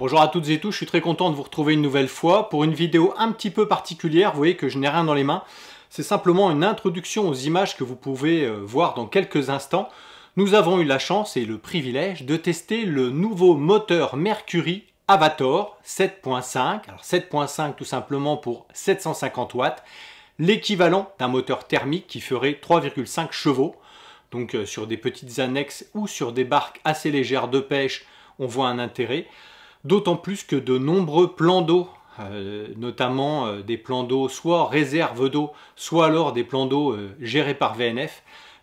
Bonjour à toutes et tous, je suis très content de vous retrouver une nouvelle fois pour une vidéo un petit peu particulière. Vous voyez que je n'ai rien dans les mains. C'est simplement une introduction aux images que vous pouvez voir dans quelques instants. Nous avons eu la chance et le privilège de tester le nouveau moteur Mercury Avator 7.5. Alors 7.5 tout simplement pour 750 watts, l'équivalent d'un moteur thermique qui ferait 3,5 chevaux. Donc sur des petites annexes ou sur des barques assez légères de pêche, on voit un intérêt. D'autant plus que de nombreux plans d'eau, notamment des plans d'eau soit réserve d'eau, soit alors des plans d'eau gérés par VNF,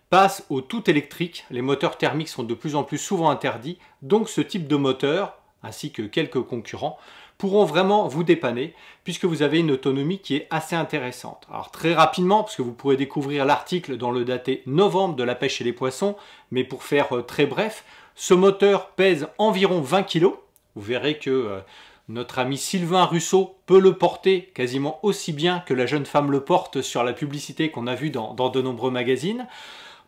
passent au tout électrique. Les moteurs thermiques sont de plus en plus souvent interdits, donc ce type de moteur, ainsi que quelques concurrents, pourront vraiment vous dépanner, puisque vous avez une autonomie qui est assez intéressante. Alors très rapidement, parce que vous pourrez découvrir l'article dans le daté novembre de la pêche et les poissons, mais pour faire très bref, ce moteur pèse environ 20 kg. Vous verrez que notre ami Sylvain Russo peut le porter quasiment aussi bien que la jeune femme le porte sur la publicité qu'on a vue dans de nombreux magazines.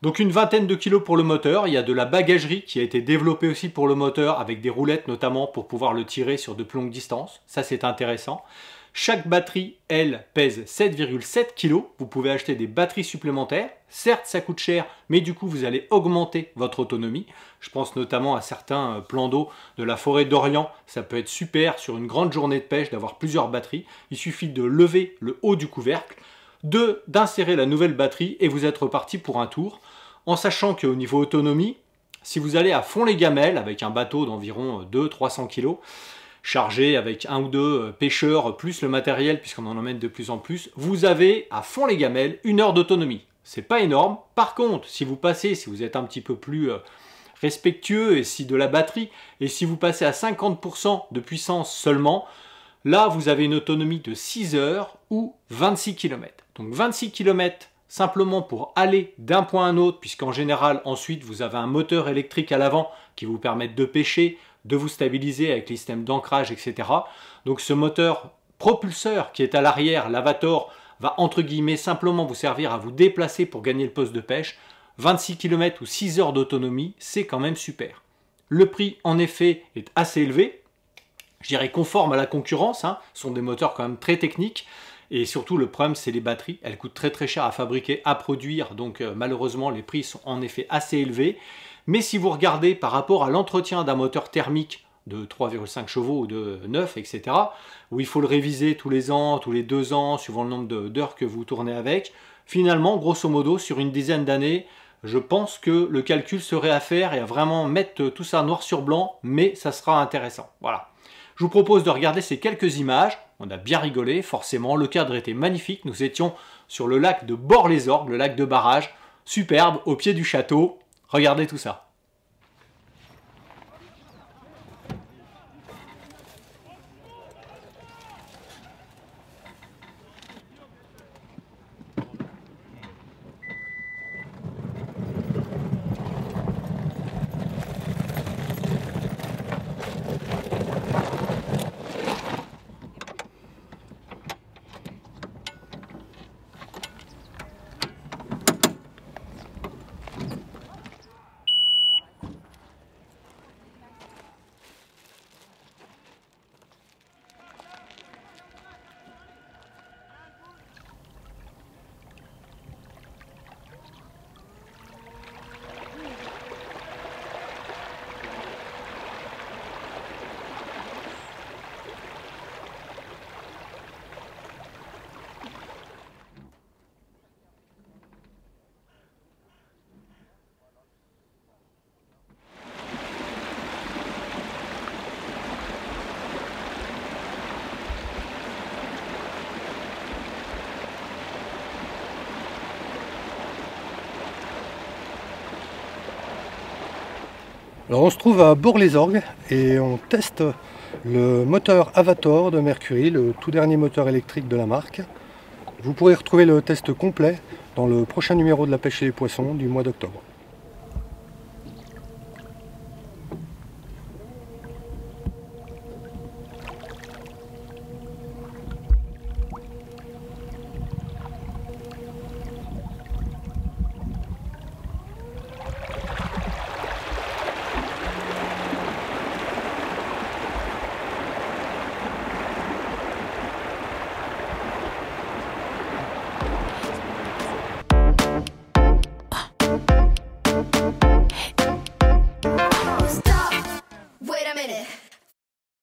Donc une vingtaine de kilos pour le moteur. Il y a de la bagagerie qui a été développée aussi pour le moteur avec des roulettes notamment pour pouvoir le tirer sur de plus longues distances. Ça c'est intéressant. Chaque batterie, elle, pèse 7,7 kg. Vous pouvez acheter des batteries supplémentaires. Certes, ça coûte cher, mais du coup, vous allez augmenter votre autonomie. Je pense notamment à certains plans d'eau de la forêt d'Orient. Ça peut être super sur une grande journée de pêche d'avoir plusieurs batteries. Il suffit de lever le haut du couvercle, d'insérer la nouvelle batterie et vous êtes reparti pour un tour. En sachant qu'au niveau autonomie, si vous allez à fond les gamelles avec un bateau d'environ 200-300 kg, chargé avec un ou deux pêcheurs plus le matériel puisqu'on en emmène de plus en plus, vous avez à fond les gamelles 1 heure d'autonomie. C'est pas énorme. Par contre, si vous êtes un petit peu plus respectueux et si de la batterie, et si vous passez à 50% de puissance seulement, là vous avez une autonomie de 6 heures ou 26 km. Donc 26 km simplement pour aller d'un point à un autre, puisqu'en général ensuite vous avez un moteur électrique à l'avant qui vous permet de pêcher, de vous stabiliser avec les systèmes d'ancrage, etc. Donc ce moteur propulseur qui est à l'arrière, l'Avator, va entre guillemets simplement vous servir à vous déplacer pour gagner le poste de pêche. 26 km ou 6 heures d'autonomie, c'est quand même super. Le prix en effet est assez élevé, je dirais conforme à la concurrence, hein. Ce sont des moteurs quand même très techniques. Et surtout, le problème, c'est les batteries. Elles coûtent très très cher à fabriquer, à produire. Donc malheureusement, les prix sont en effet assez élevés. Mais si vous regardez par rapport à l'entretien d'un moteur thermique de 3,5 chevaux ou de 9, etc., où il faut le réviser tous les ans, tous les 2 ans, suivant le nombre d'heures que vous tournez avec, finalement, grosso modo, sur une dizaine d'années, je pense que le calcul serait à faire et à vraiment mettre tout ça noir sur blanc, mais ça sera intéressant. Voilà. Je vous propose de regarder ces quelques images. On a bien rigolé, forcément. Le cadre était magnifique. Nous étions sur le lac de Bord-les-Orgues, le lac de barrage. Superbe, au pied du château. Regardez tout ça. Alors on se trouve à Bord-les-Orgues et on teste le moteur Avator de Mercury, le tout dernier moteur électrique de la marque. Vous pourrez retrouver le test complet dans le prochain numéro de la pêche et les poissons du mois d'octobre.